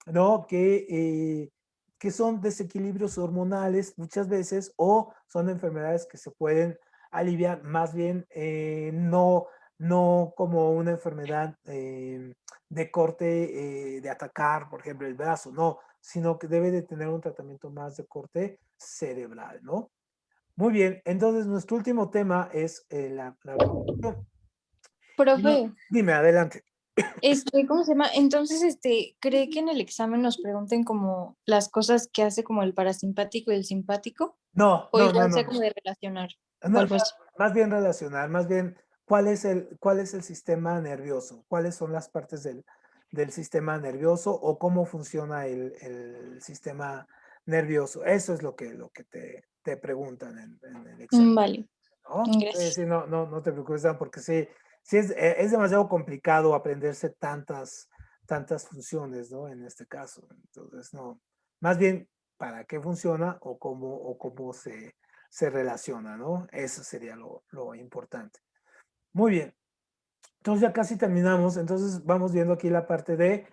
A: ¿no? Que son desequilibrios hormonales muchas veces o son enfermedades que se pueden aliviar más bien no como una enfermedad de corte de atacar, por ejemplo, el brazo, no, sino que debe de tener un tratamiento más de corte cerebral, ¿no? Muy bien, entonces nuestro último tema es la reproducción.
E: Profe,
A: Dime, adelante.
E: ¿cómo se llama? Entonces, ¿cree que en el examen nos pregunten como las cosas que hace como el parasimpático y el simpático?
A: No,
E: ¿O
A: no, no,
E: igual
A: no,
E: sea
A: no.
E: como de relacionar?
A: No,
E: ¿Cuál pues?
A: más bien relacionar, más bien cuál es el sistema nervioso, cuáles son las partes del sistema nervioso o cómo funciona el sistema nervioso. Eso es lo que te preguntan en el examen,
E: Vale,
A: ¿no? Sí,
E: gracias.
A: sí, no te preocupes, Dan, porque sí es demasiado complicado aprenderse tantas funciones, ¿no? En este caso. Entonces, no, más bien para qué funciona o cómo se relaciona, ¿no? Eso sería lo importante. Muy bien. Entonces ya casi terminamos. Entonces vamos viendo aquí la parte de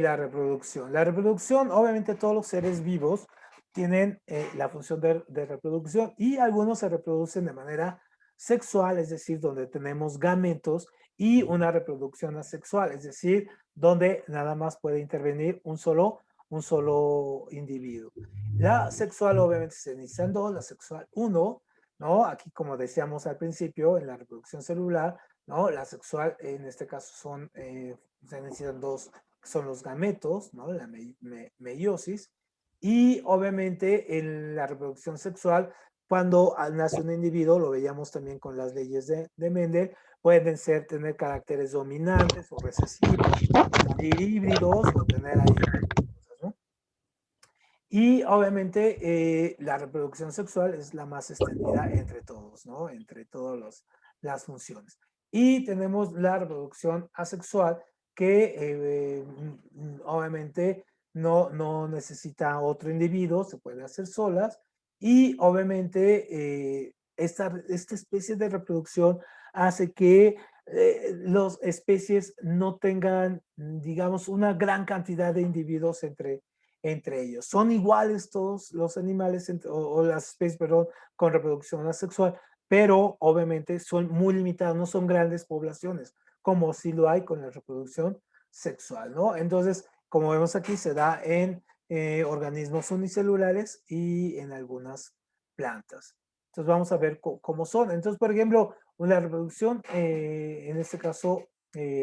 A: la reproducción. La reproducción, obviamente todos los seres vivos tienen la función de reproducción y algunos se reproducen de manera sexual, es decir, donde tenemos gametos y una reproducción asexual, es decir, donde nada más puede intervenir un solo individuo. La sexual obviamente se inicia en dos, la sexual 1, ¿no? Aquí como decíamos al principio, en la reproducción celular, ¿no? La sexual en este caso se necesitan dos, son los gametos, ¿no? La meiosis. Y obviamente en la reproducción sexual, cuando nace un individuo, lo veíamos también con las leyes de Mendel, pueden tener caracteres dominantes o recesivos, salir híbridos o tener ahí cosas, ¿no? Y obviamente la reproducción sexual es la más extendida entre todos, ¿no? Entre todas las funciones. Y tenemos la reproducción asexual que obviamente no necesita otro individuo, se puede hacer solas. Y obviamente esta especie de reproducción hace que las especies no tengan, digamos, una gran cantidad de individuos entre ellos. Son iguales todos los animales o las especies, perdón, con reproducción asexual, pero obviamente son muy limitadas, no son grandes poblaciones, como si lo hay con la reproducción sexual, ¿no? Entonces, como vemos aquí, se da en organismos unicelulares y en algunas plantas. Entonces, vamos a ver cómo son. Entonces, por ejemplo, una reproducción, en este caso,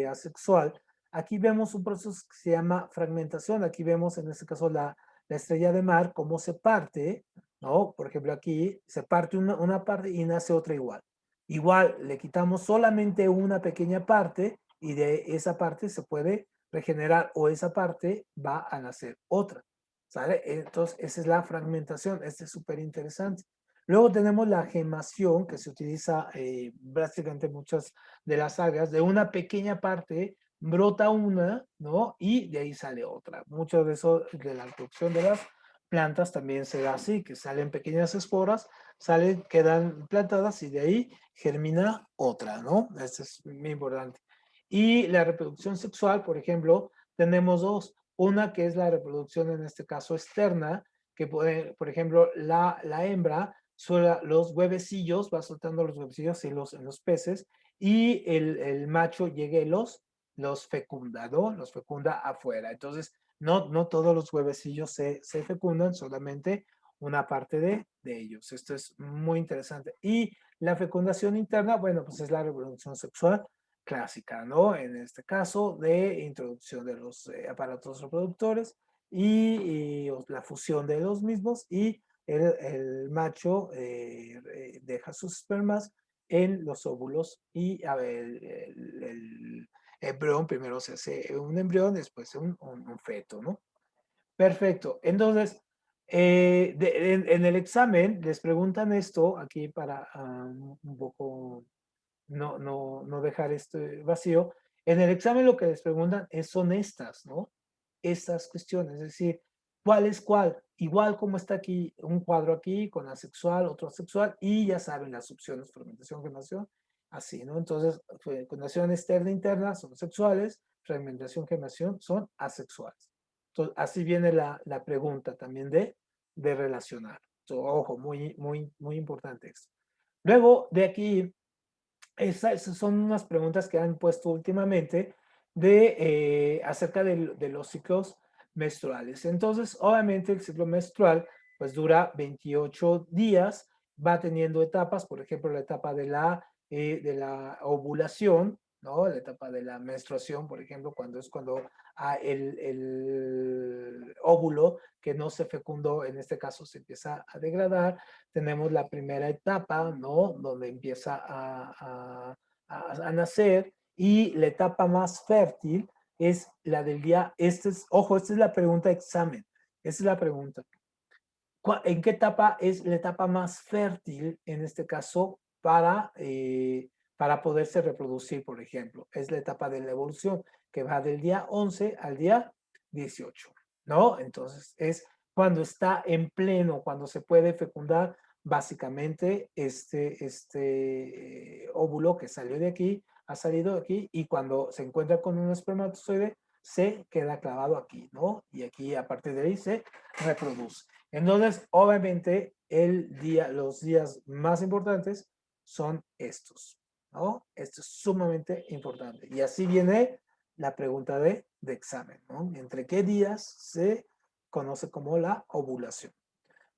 A: asexual, aquí vemos un proceso que se llama fragmentación. Aquí vemos en este caso la estrella de mar, cómo se parte, ¿no? Por ejemplo, aquí se parte una parte y nace otra igual. Igual, le quitamos solamente una pequeña parte y de esa parte se puede regenerar o esa parte va a nacer otra. ¿Sale? Entonces, esa es la fragmentación. Este es súper interesante. Luego tenemos la gemación, que se utiliza prácticamente muchas de las algas. De una pequeña parte brota una, ¿no? Y de ahí sale otra. Mucho de eso, de la producción de las plantas también se da así, que salen pequeñas esporas, quedan plantadas y de ahí germina otra, ¿no? Esto es muy importante. Y la reproducción sexual, por ejemplo, tenemos dos. Una que es la reproducción, en este caso, externa, que puede, por ejemplo, la hembra suelta los huevecillos, va soltando los huevecillos en los peces, y el macho llega y los fecunda, ¿no? Los fecunda afuera. Entonces, no todos los huevecillos se fecundan, solamente una parte de ellos. Esto es muy interesante. Y la fecundación interna, bueno, pues es la reproducción sexual clásica, ¿no? En este caso, de introducción de los aparatos reproductores y la fusión de los mismos y el macho deja sus espermas en los óvulos y a ver, el embrión, primero se hace un embrión, después un feto, ¿no? Perfecto. Entonces, en el examen les preguntan esto aquí para un poco no dejar esto vacío. En el examen lo que les preguntan son estas, ¿no? Estas cuestiones, es decir, ¿cuál es cuál? Igual como está aquí un cuadro aquí con asexual, otro asexual, y ya saben las opciones, fermentación, gemación así, ¿no? Entonces, fecundación externa e interna son sexuales, fragmentación, gemación son asexuales. Entonces, así viene la pregunta también de relacionar. Ojo, muy importante esto. Luego, de aquí, esas son unas preguntas que han puesto últimamente acerca de los ciclos menstruales. Entonces, obviamente, el ciclo menstrual pues dura 28 días, va teniendo etapas, por ejemplo, la etapa de la ovulación, ¿no? La etapa de la menstruación, por ejemplo, cuando el óvulo que no se fecundó, en este caso, se empieza a degradar. Tenemos la primera etapa, ¿no? Donde empieza a nacer, y la etapa más fértil es la del día, ojo, esta es la pregunta examen, esta es la pregunta. ¿En qué etapa es la etapa más fértil, en este caso, para poderse reproducir, por ejemplo? Es la etapa de la evolución, que va del día 11 al día 18, ¿no? Entonces, es cuando está en pleno, cuando se puede fecundar básicamente este óvulo que salió de aquí, ha salido de aquí, y cuando se encuentra con un espermatozoide, se queda clavado aquí, ¿no? Y aquí, a partir de ahí, se reproduce. Entonces, obviamente, los días más importantes son estos, ¿no? Esto es sumamente importante. Y así viene la pregunta de examen, ¿no? ¿Entre qué días se conoce como la ovulación?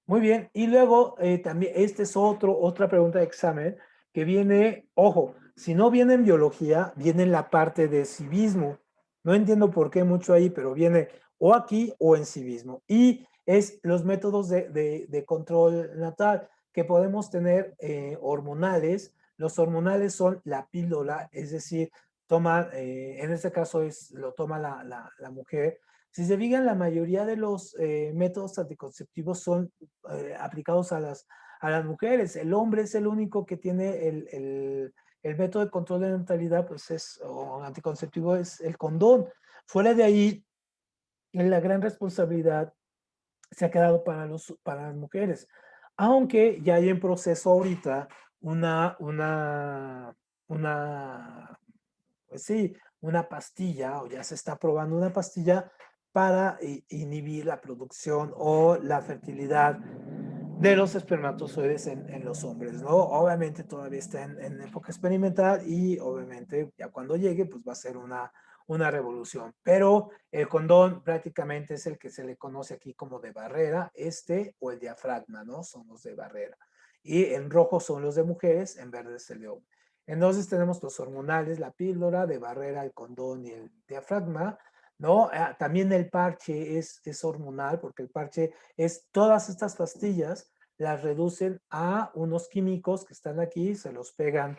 A: Muy bien. Y luego, también, esta es otra pregunta de examen que viene, ojo, si no viene en biología, viene en la parte de civismo. No entiendo por qué mucho ahí, pero viene o aquí o en civismo. Y es los métodos de control natal que podemos tener hormonales. Los hormonales son la píldora, es decir, en este caso lo toma la mujer. Si se fijan, la mayoría de los métodos anticonceptivos son aplicados a las mujeres. El hombre es el único que tiene el método de control de natalidad, pues o anticonceptivo, es el condón. Fuera de ahí, la gran responsabilidad se ha quedado para las mujeres. Aunque ya hay en proceso ahorita pues sí, una pastilla, o ya se está probando una pastilla para inhibir la producción o la fertilidad de los espermatozoides en los hombres, ¿no? Obviamente todavía está en época experimental, y obviamente ya cuando llegue, pues va a ser una revolución. Pero el condón prácticamente es el que se le conoce aquí como de barrera, o el diafragma, ¿no? Son los de barrera. Y en rojo son los de mujeres, en verde es el de hombre. Entonces tenemos los hormonales, la píldora, de barrera, el condón y el diafragma, ¿no? También el parche es hormonal, porque el parche es todas estas pastillas, las reducen a unos químicos que están aquí, se los pegan,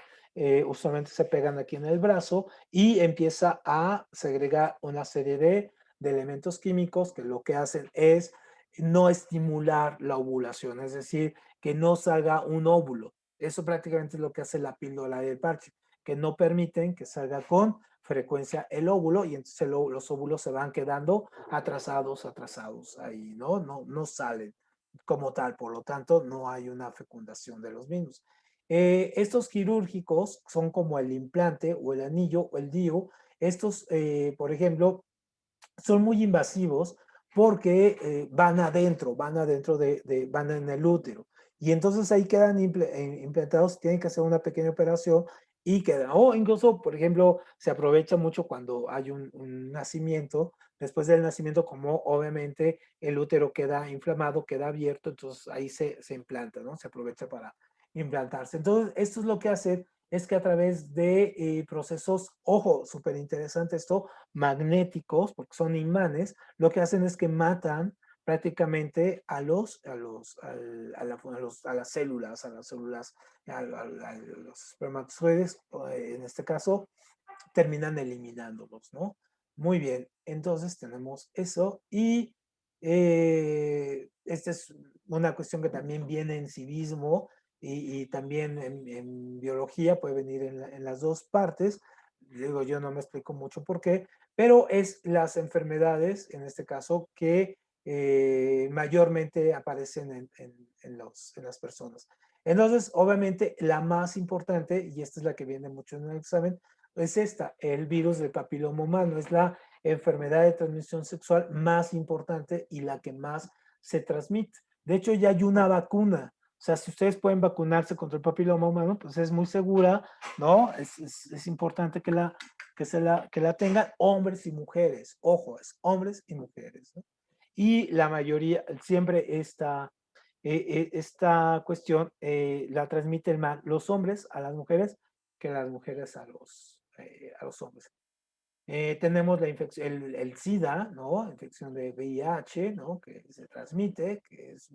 A: usualmente se pegan aquí en el brazo, y empieza a segregar una serie de elementos químicos que lo que hacen es no estimular la ovulación, es decir, que no salga un óvulo. Eso prácticamente es lo que hace la píldora y el parche, que no permiten que salga con frecuencia el óvulo, y entonces los óvulos se van quedando atrasados ahí, ¿no? No salen como tal, por lo tanto, no hay una fecundación de los mismos. Estos quirúrgicos son como el implante o el anillo o el DIU. Estos, por ejemplo, son muy invasivos porque van en el útero. Y entonces ahí quedan implantados, tienen que hacer una pequeña operación y quedan. O incluso, por ejemplo, se aprovecha mucho cuando hay un nacimiento. Después del nacimiento, como obviamente el útero queda inflamado, queda abierto, entonces ahí se implanta, ¿no? Se aprovecha para implantarse. Entonces, esto es lo que hace, es que a través de procesos, ojo, súper interesante esto, magnéticos, porque son imanes, lo que hacen es que matan prácticamente a las células, a los espermatozoides, en este caso, terminan eliminándolos, ¿no? Muy bien, entonces tenemos eso, y esta es una cuestión que también viene en civismo, y también en biología, puede venir en las dos partes. Digo, yo no me explico mucho por qué, pero es las enfermedades, en este caso, que mayormente aparecen en las personas. Entonces, obviamente, la más importante, y esta es la que viene mucho en el examen, es esta, el virus del papiloma humano. Es la enfermedad de transmisión sexual más importante y la que más se transmite. De hecho, ya hay una vacuna. O sea, si ustedes pueden vacunarse contra el papiloma humano, pues es muy segura, ¿no? Es importante que la tengan hombres y mujeres. Ojo, es hombres y mujeres, ¿no? Y la mayoría, siempre esta cuestión la transmiten más los hombres a las mujeres que las mujeres a los hombres. Tenemos la infección, el SIDA, ¿no? Infección de VIH, ¿no? Que se transmite, que es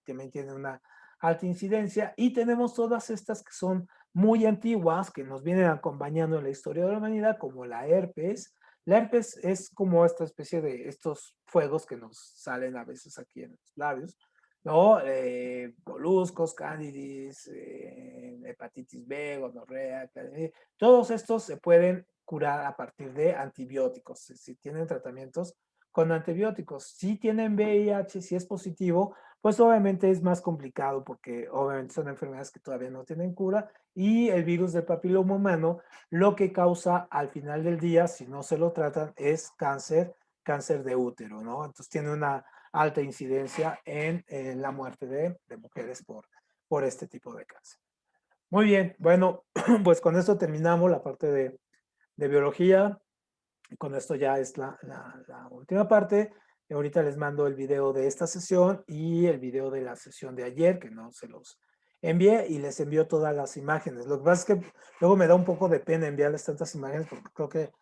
A: también tiene una alta incidencia. Y tenemos todas estas que son muy antiguas, que nos vienen acompañando en la historia de la humanidad, como la herpes. La herpes es como esta especie de estos fuegos que nos salen a veces aquí en los labios, ¿no? Moluscos, cándidis, hepatitis B, gonorrea, todos estos se pueden curar a partir de antibióticos, si tienen tratamientos con antibióticos. Si tienen VIH, si es positivo, pues obviamente es más complicado porque obviamente son enfermedades que todavía no tienen cura y el virus del papiloma humano lo que causa al final del día, si no se lo tratan, es cáncer de útero, ¿no? Entonces tiene una alta incidencia en la muerte de mujeres por este tipo de cáncer. Muy bien, bueno, pues con esto terminamos la parte de biología. Con esto ya es la última parte. Y ahorita les mando el video de esta sesión y el video de la sesión de ayer, que no se los envié, y les envío todas las imágenes. Lo que pasa es que luego me da un poco de pena enviarles tantas imágenes porque creo que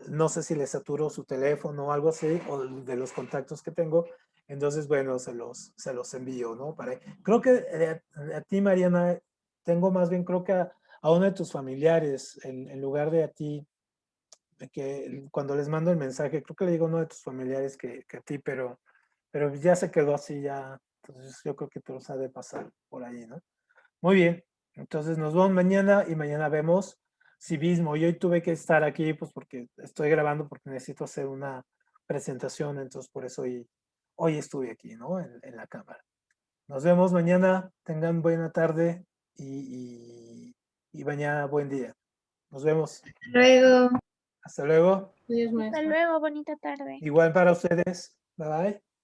A: no sé si les saturo su teléfono o algo así, o de los contactos que tengo. Entonces, bueno, se los envío, ¿no? Creo que a ti, Mariana, tengo más bien, creo que a uno de tus familiares, en lugar de a ti, que cuando les mando el mensaje, creo que le digo a uno de tus familiares que a ti, pero ya se quedó así, ya. Entonces yo creo que te los ha de pasar por ahí, ¿no? Muy bien, entonces nos vemos mañana y mañana vemos civismo. Y hoy tuve que estar aquí, pues porque estoy grabando, porque necesito hacer una presentación, entonces por eso hoy estuve aquí, ¿no? En la cámara. Nos vemos mañana, tengan buena tarde y mañana buen día. Nos vemos.
D: Luego.
A: Hasta luego.
B: Adiós,
F: Hasta
B: maestra.
F: luego, bonita tarde.
A: Igual para ustedes. Bye bye.